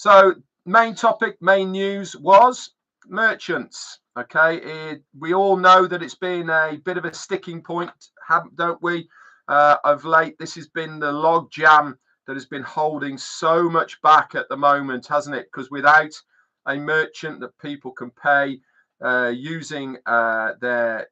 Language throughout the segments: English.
So main topic, main news was merchants. Okay, we all know that it's been a bit of a sticking point, don't we? Of late, this has been the log jam that has been holding so much back at the moment, hasn't it? Because without a merchant that people can pay using their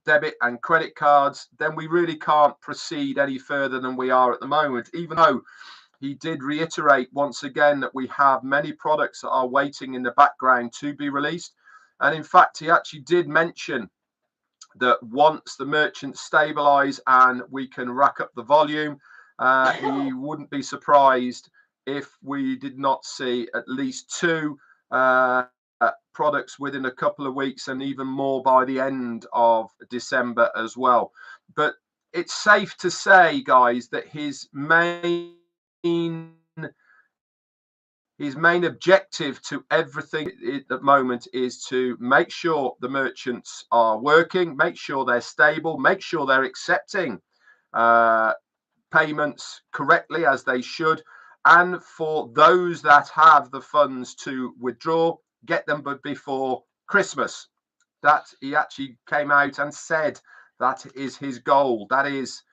debit and credit cards, then we really can't proceed any further than we are at the moment, even though he did reiterate once again that we have many products that are waiting in the background to be released. And in fact, he actually did mention that once the merchants stabilize and we can rack up the volume, he wouldn't be surprised if we did not see at least two products within a couple of weeks, and even more by the end of December as well. But it's safe to say, guys, that his main objective to everything at the moment is to make sure the merchants are working, make sure they're stable, make sure they're accepting payments correctly as they should, and for those that have the funds to withdraw, get them before Christmas. That he actually came out and said that is his goal. That is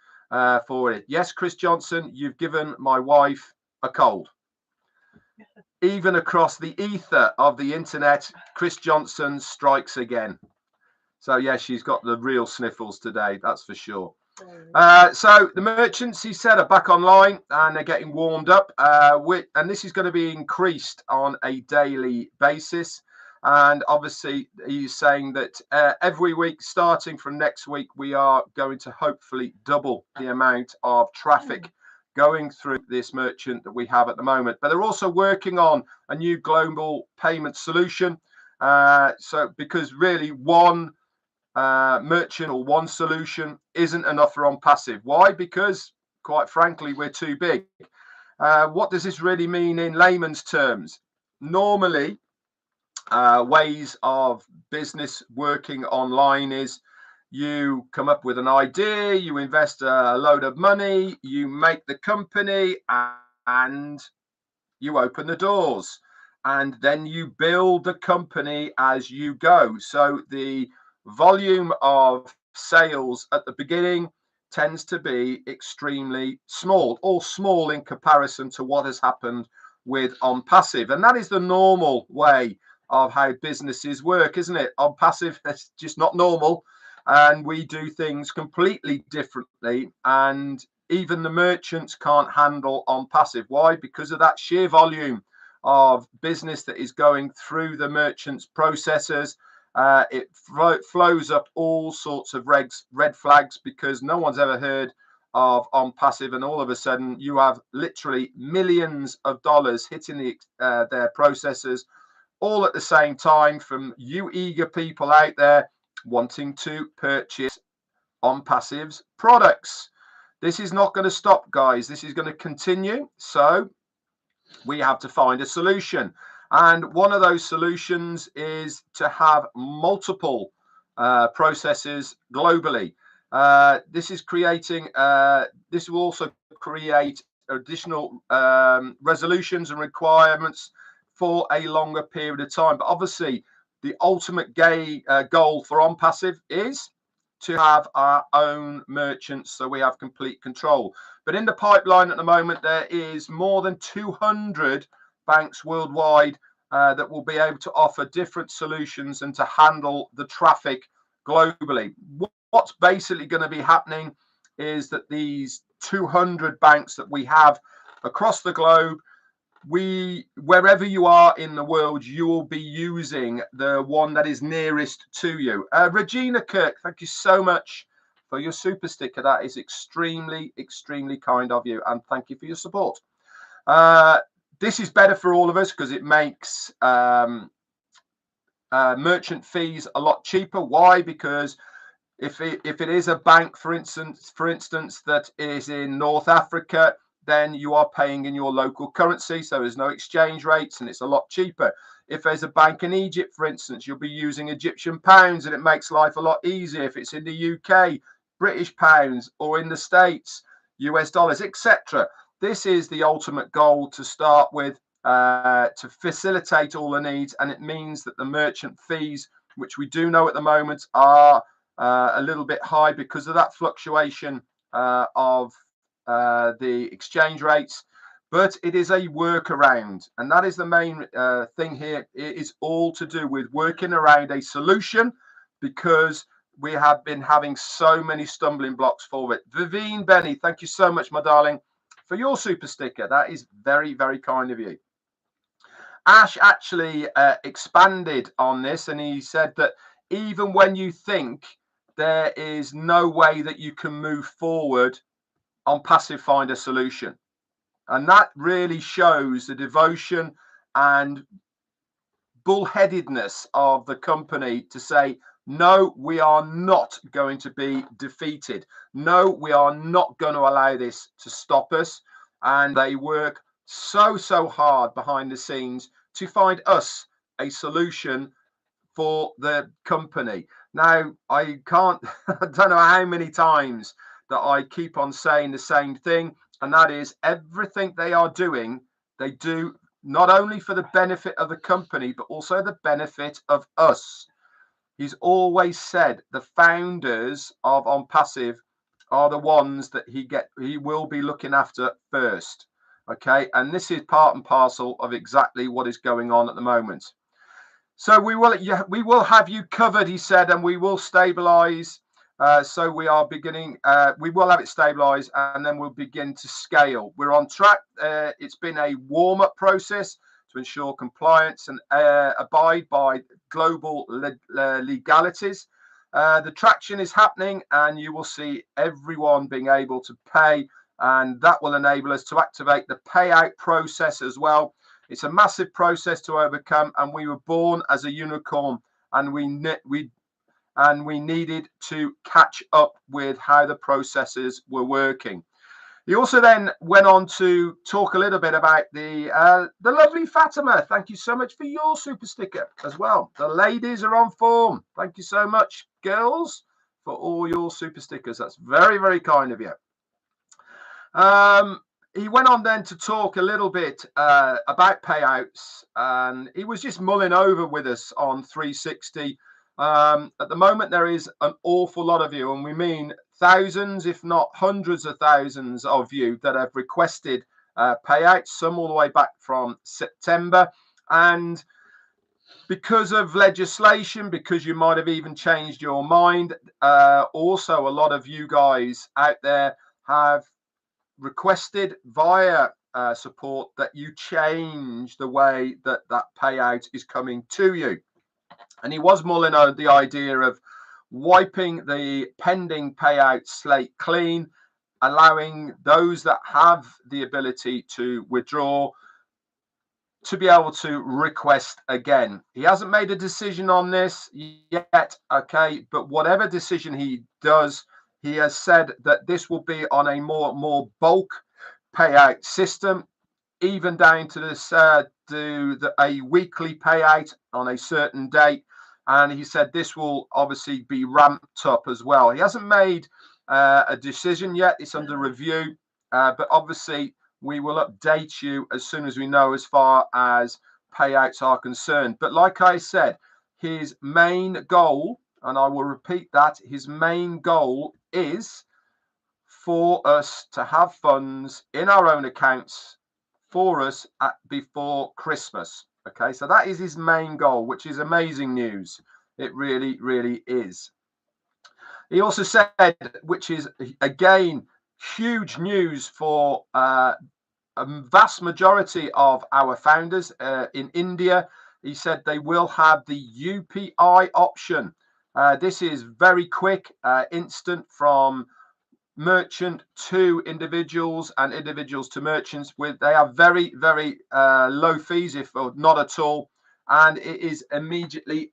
for it. Yes, Chris Johnson, you've given my wife a cold. Even across the ether of the internet, Chris Johnson strikes again. So yeah, she's got the real sniffles today, that's for sure. So the merchants, he said, are back online and they're getting warmed up, and this is going to be increased on a daily basis. And obviously he's saying that every week starting from next week, we are going to hopefully double the amount of traffic going through this merchant that we have at the moment. But they're also working on a new global payment solution. So because really one merchant or one solution isn't enough for OnPassive. Why? Because quite frankly, we're too big. What does this really mean in layman's terms? Normally, ways of business working online is you come up with an idea, you invest a load of money, you make the company, and you open the doors, and then you build the company as you go. So the volume of sales at the beginning tends to be extremely small, or small in comparison to what has happened with OnPassive. And that is the normal way of how businesses work, isn't it? OnPassive is just not normal, and we do things completely differently. And even the merchants can't handle OnPassive. Why? Because of that sheer volume of business that is going through the merchants' processes. It flows up all sorts of red flags, because no one's ever heard of OnPassive, and all of a sudden you have literally millions of dollars hitting their processes all at the same time from you eager people out there wanting to purchase OnPassive's products. This is not going to stop, guys. This is going to continue. So we have to find a solution. And one of those solutions is to have multiple processes globally. This is creating, this will also create additional resolutions and requirements for a longer period of time. But obviously, the ultimate goal for OnPassive is to have our own merchants, so we have complete control. But in the pipeline at the moment, there is more than 200 banks worldwide that will be able to offer different solutions and to handle the traffic globally. What's basically going to be happening is that these 200 banks that we have across the globe, wherever you are in the world, you will be using the one that is nearest to you. Regina Kirk, thank you so much for your super sticker. That is extremely, extremely kind of you, and thank you for your support. This is better for all of us because it makes merchant fees a lot cheaper. Why? Because if it is a bank, for instance, that is in North Africa, then you are paying in your local currency, so there's no exchange rates, and it's a lot cheaper. If there's a bank in Egypt, for instance, you'll be using Egyptian pounds, and it makes life a lot easier. If it's in the UK, British pounds, or in the States, US dollars, etc. This is the ultimate goal to start with. to facilitate all the needs, and it means that the merchant fees, which we do know at the moment are a little bit high because of that fluctuation of the exchange rates, but it is a workaround, and that is the main thing here. It is all to do with working around a solution because we have been having so many stumbling blocks for it. Vivine Benny, thank you so much, my darling, for your super sticker. That is very, very kind of you. Ash actually expanded on this, and he said that even when you think there is no way that you can move forward, OnPassive find a solution. And that really shows the devotion and bullheadedness of the company to say, no, we are not going to be defeated. No, we are not going to allow this to stop us. And they work so hard behind the scenes to find us a solution for the company. Now, I don't know how many times that I keep on saying the same thing, and that is everything they are doing, they do not only for the benefit of the company, but also the benefit of us. He's always said the founders of OnPassive are the ones that he will be looking after first. Okay, and this is part and parcel of exactly what is going on at the moment. So we will have you covered, he said, and we will stabilize. So we are beginning. We will have it stabilized, and then we'll begin to scale. We're on track. It's been a warm-up process to ensure compliance and abide by global legalities. The traction is happening, and you will see everyone being able to pay, and that will enable us to activate the payout process as well. It's a massive process to overcome, and we were born as a unicorn, and we needed to catch up with how the processes were working. He also then went on to talk a little bit about the lovely Fatima. Thank you so much for your super sticker as well. The ladies are on form. Thank you so much, girls, for all your super stickers. That's very, very kind of you. He went on then to talk a little bit about payouts, and he was just mulling over with us on 360. At the moment, there is an awful lot of you, and we mean thousands, if not hundreds of thousands of you that have requested payouts, some all the way back from September. And because of legislation, because you might have even changed your mind, also a lot of you guys out there have requested via support that you change the way that that payout is coming to you. And he was mulling over the idea of wiping the pending payout slate clean, allowing those that have the ability to withdraw to be able to request again. He hasn't made a decision on this yet, okay, but whatever decision he does, he has said that this will be on a more bulk payout system, even down to this a weekly payout on a certain date. And he said this will obviously be ramped up as well. He hasn't made a decision yet. It's under review, but obviously we will update you as soon as we know as far as payouts are concerned. But like I said, his main goal, and I will repeat that, his main goal is for us to have funds in our own accounts for us before Christmas. Okay, so that is his main goal, which is amazing news. It really, really is. He also said, which is again huge news for a vast majority of our founders in India. He said they will have the UPI option. This is very quick, instant from merchant to individuals and individuals to merchants. They are very, very low fees, if not at all, and it is immediately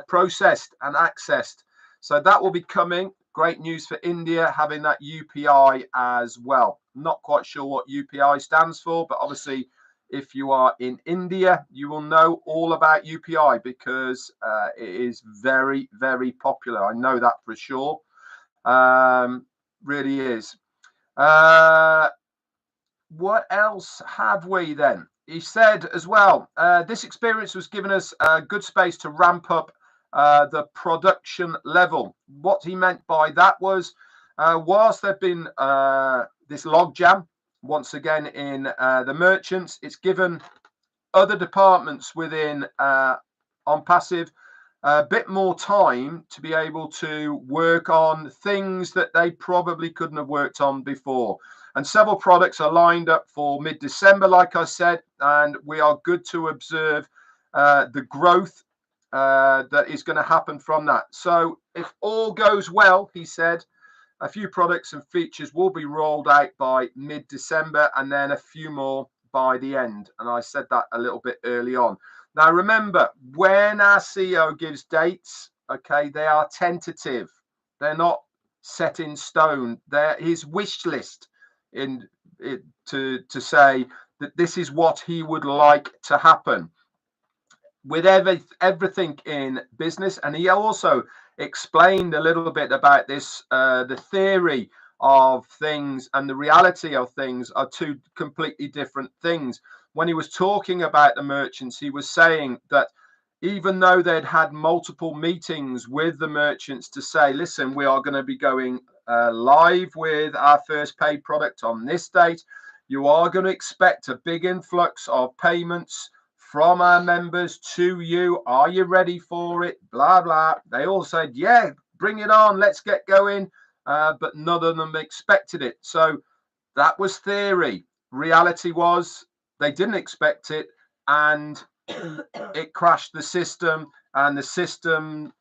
processed and accessed. So that will be coming. Great news for India, having that UPI as well. Not quite sure what UPI stands for, but obviously if you are in India, you will know all about UPI because it is very, very popular. I know that for sure. Really is. What else have we then? he said as well, this experience was giving us a good space to ramp up the production level. What he meant by that was, whilst there've been this logjam once again in the merchants, it's given other departments within OnPassive a bit more time to be able to work on things that they probably couldn't have worked on before. And several products are lined up for mid-December, like I said, and we are good to observe the growth that is going to happen from that. So if all goes well, he said, a few products and features will be rolled out by mid-December, and then a few more by the end. And I said that a little bit early on. Now, remember, when our CEO gives dates, okay, they are tentative. They're not set in stone. They're his wish list to say that this is what he would like to happen with everything in business. And he also explained a little bit about this, the theory of things and the reality of things are two completely different things. When he was talking about the merchants, he was saying that even though they'd had multiple meetings with the merchants to say, listen, we are going to be going live with our first paid product on this date, you are going to expect a big influx of payments from our members to you. Are you ready for it? Blah, blah. They all said, yeah, bring it on. Let's get going. But none of them expected it. So that was theory. Reality was they didn't expect it, and it crashed the system, and the system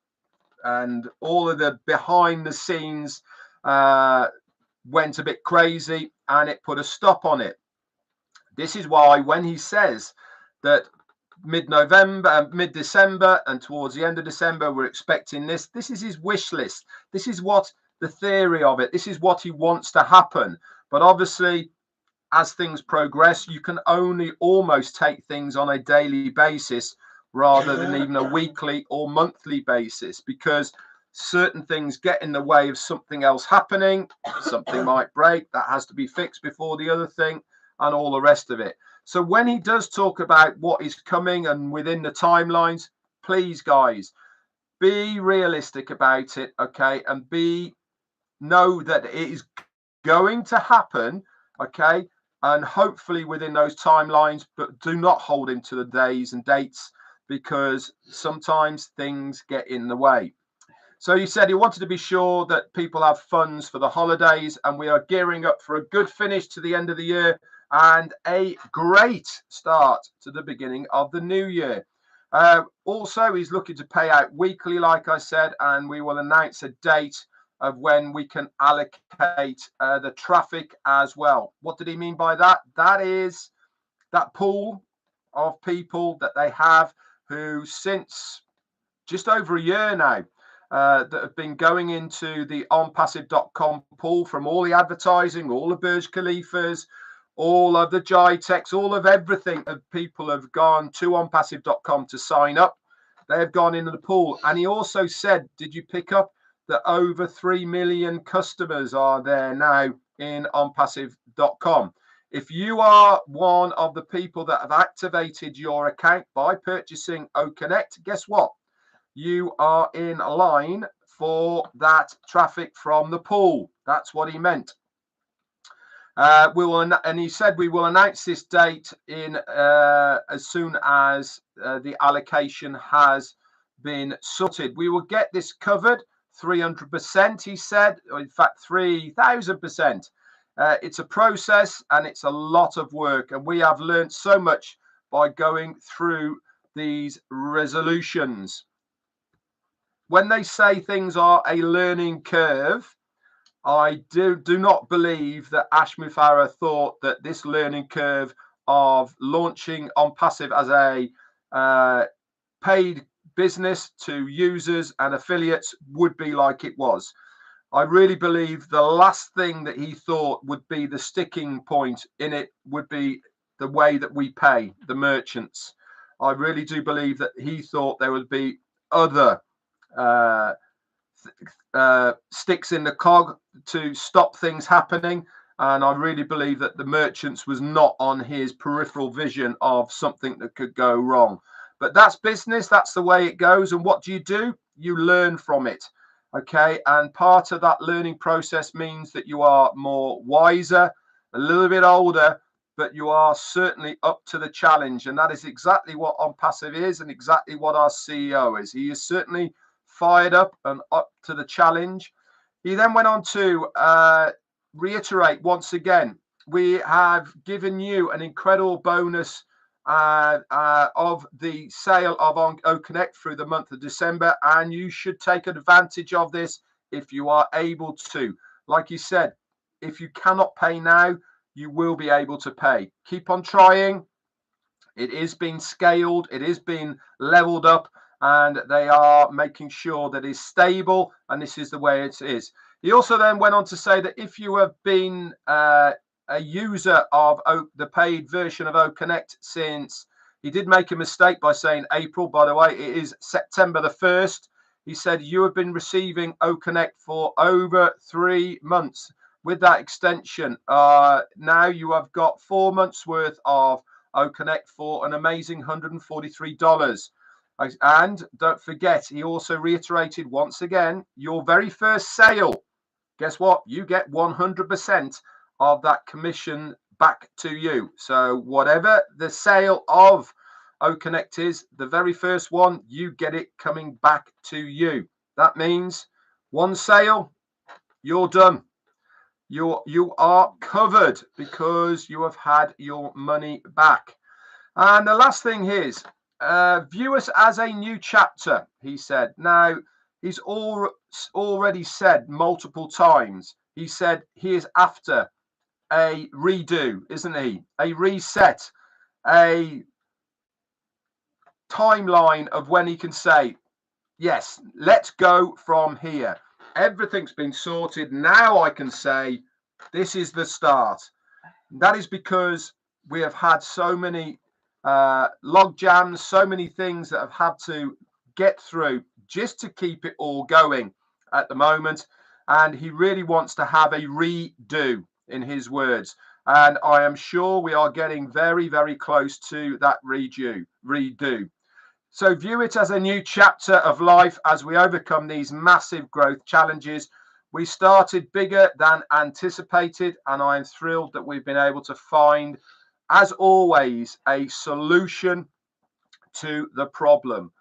and all of the behind the scenes went a bit crazy, and it put a stop on it. This is why when he says that mid-November, mid-December, and towards the end of December, we're expecting this. This is his wish list. This is what the theory of it. This is what he wants to happen. But obviously, as things progress, you can only almost take things on a daily basis rather than even a weekly or monthly basis, because certain things get in the way of something else happening. Something might break, that has to be fixed before the other thing, and all the rest of it. So when he does talk about what is coming and within the timelines, please, guys, be realistic about it, okay? And know that it is going to happen, okay? And hopefully within those timelines, but do not hold him to the days and dates, because sometimes things get in the way. So he said he wanted to be sure that people have funds for the holidays, and we are gearing up for a good finish to the end of the year and a great start to the beginning of the new year. Also, he's looking to pay out weekly, like I said, and we will announce a date of when we can allocate the traffic as well. What did he mean by that? That is that pool of people that they have who, since just over a year now, that have been going into the onpassive.com pool from all the advertising, all the Burj Khalifas, all of the Jitex, all of everything of people have gone to onpassive.com to sign up. They have gone into the pool. And he also said, did you pick up that over 3 million customers are there now in onpassive.com? If you are one of the people that have activated your account by purchasing O-Connect, guess what? You are in line for that traffic from the pool. That's what he meant. And he said we will announce this date in as soon as the allocation has been sorted. We will get this covered 300%, he said, or in fact 3,000%. It's a process and it's a lot of work, and we have learned so much by going through these resolutions. When they say things are a learning curve, I do not believe that Ash Mufareh thought that this learning curve of launching OnPassive as a paid business to users and affiliates would be like it was. I really believe the last thing that he thought would be the sticking point in it would be the way that we pay the merchants. I really do believe that he thought there would be other sticks in the cog to stop things happening, And I really believe that the merchants was not on his peripheral vision of something that could go wrong. But that's business. That's the way it goes. And what do? You learn from it. Okay. And part of that learning process means that you are more wiser, a little bit older, but you are certainly up to the challenge. And that is exactly what OnPassive is and exactly what our CEO is. He is certainly fired up and up to the challenge. He then went on to reiterate once again, we have given you an incredible bonus of the sale of O-Connect through the month of December, and you should take advantage of this if you are able to. Like you said, if you cannot pay now, you will be able to pay. Keep on trying. It is being scaled, it is being leveled up, and they are making sure that it's stable, and this is the way it is. He also then went on to say that if you have been a user of the paid version of O-Connect since, he did make a mistake by saying April, by the way, it is September the 1st. He said you have been receiving O-Connect for over 3 months. With that extension, now you have got 4 months worth of O-Connect for an amazing $143. And don't forget, he also reiterated once again, your very first sale, guess what? You get 100% of that commission back to you. So whatever the sale of O-Connect is, the very first one, you get it coming back to you. That means one sale, you're done. You are covered because you have had your money back. And the last thing is, view us as a new chapter, he said. Now, he's already said multiple times, he said he is after a redo, isn't he? A reset, a timeline of when he can say, yes, let's go from here. Everything's been sorted. Now I can say this is the start. That is because we have had so many log jams, so many things that have had to get through just to keep it all going at the moment. And he really wants to have a redo, in his words. And I am sure we are getting very, very close to that redo. So view it as a new chapter of life as we overcome these massive growth challenges. We started bigger than anticipated, and I am thrilled that we've been able to find, as always, a solution to the problem.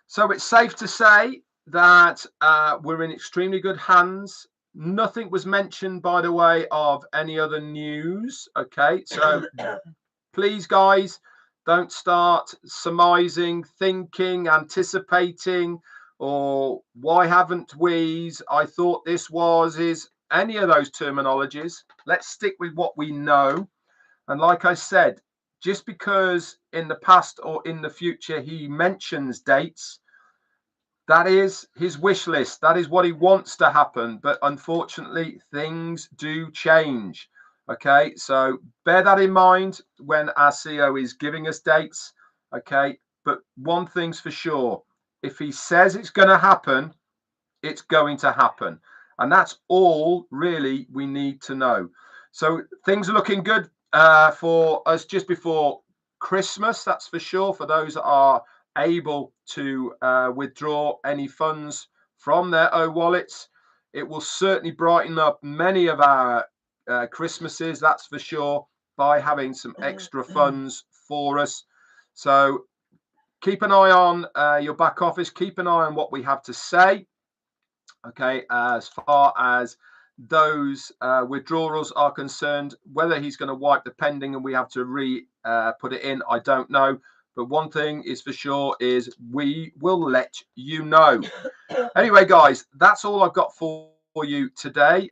So it's safe to say that we're in extremely good hands. Nothing was mentioned, by the way, of any other news. Okay, so please, guys, don't start surmising, thinking, anticipating, or why haven't we's, I thought this was, is any of those terminologies. Let's stick with what we know. And like I said, just because in the past or in the future he mentions dates, that is his wish list. That is what he wants to happen. But unfortunately, things do change. Okay, so bear that in mind when our CEO is giving us dates. Okay, but one thing's for sure, if he says it's going to happen, it's going to happen. And that's all really we need to know. So things are looking good for us just before Christmas, that's for sure, for those that are able to withdraw any funds from their O-wallets. It will certainly brighten up many of our Christmases, that's for sure, by having some extra funds for us. So keep an eye on your back office, keep an eye on what we have to say. Okay, as far as those withdrawals are concerned, whether he's going to wipe the pending and we have to put it in, I don't know. But one thing is for sure is we will let you know. Anyway, guys, that's all I've got for you today.